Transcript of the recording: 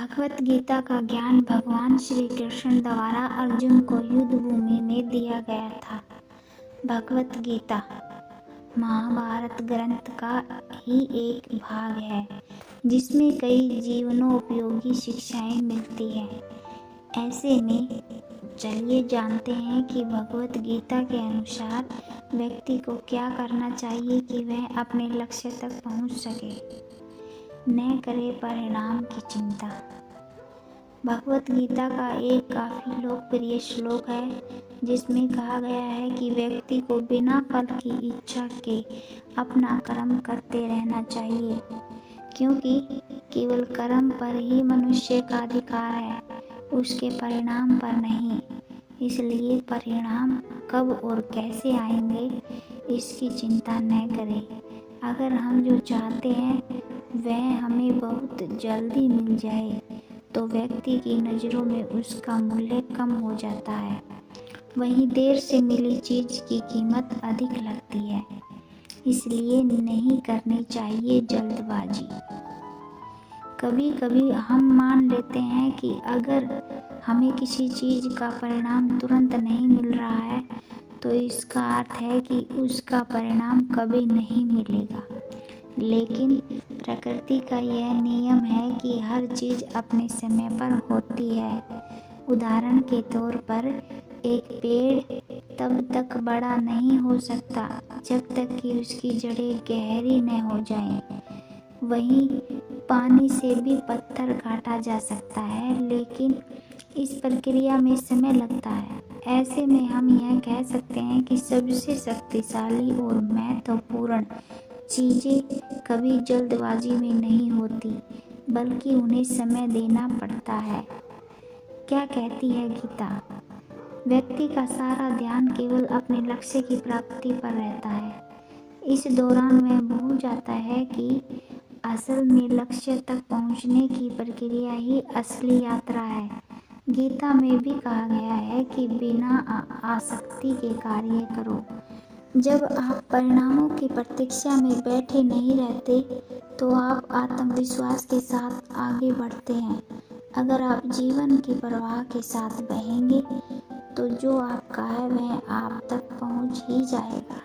भगवत गीता का ज्ञान भगवान श्री कृष्ण द्वारा अर्जुन को युद्ध भूमि में दिया गया था। भगवत गीता महाभारत ग्रंथ का ही एक भाग है जिसमें कई जीवनोपयोगी शिक्षाएं मिलती हैं। ऐसे में चलिए जानते हैं कि भगवत गीता के अनुसार व्यक्ति को क्या करना चाहिए कि वह अपने लक्ष्य तक पहुंच सके। न करे परिणाम की चिंता। भगवत गीता का एक काफी लोकप्रिय श्लोक है जिसमें कहा गया है कि व्यक्ति को बिना फल की इच्छा के अपना कर्म करते रहना चाहिए, क्योंकि केवल कर्म पर ही मनुष्य का अधिकार है, उसके परिणाम पर नहीं। इसलिए परिणाम कब और कैसे आएंगे इसकी चिंता न करें। अगर हम जो चाहते हैं वह हमें बहुत जल्दी मिल जाए तो व्यक्ति की नज़रों में उसका मूल्य कम हो जाता है। वहीं देर से मिली चीज़ की कीमत अधिक लगती है। इसलिए नहीं करनी चाहिए जल्दबाजी। कभी कभी हम मान लेते हैं कि अगर हमें किसी चीज़ का परिणाम तुरंत नहीं मिल रहा है तो इसका अर्थ है कि उसका परिणाम कभी नहीं मिलेगा। लेकिन प्रकृति का यह नियम है कि हर चीज़ अपने समय पर होती है। उदाहरण के तौर पर एक पेड़ तब तक बड़ा नहीं हो सकता जब तक कि उसकी जड़ें गहरी न हो जाएं। वहीं पानी से भी पत्थर काटा जा सकता है, लेकिन इस प्रक्रिया में समय लगता है। ऐसे में हम यह कह सकते हैं कि सबसे शक्तिशाली और महत्वपूर्ण चीज़ें कभी जल्दबाजी में नहीं होती, बल्कि उन्हें समय देना पड़ता है। क्या कहती है गीता? व्यक्ति का सारा ध्यान केवल अपने लक्ष्य की प्राप्ति पर रहता है। इस दौरान वह भूल जाता है कि असल में लक्ष्य तक पहुंचने की प्रक्रिया ही असली यात्रा है। गीता में भी कहा गया है कि बिना आसक्ति के कार्य करो। जब आप परिणामों की प्रतीक्षा में बैठे नहीं रहते तो आप आत्मविश्वास के साथ आगे बढ़ते हैं। अगर आप जीवन की प्रवाह के साथ बहेंगे तो जो आपका है वह आप तक पहुंच ही जाएगा।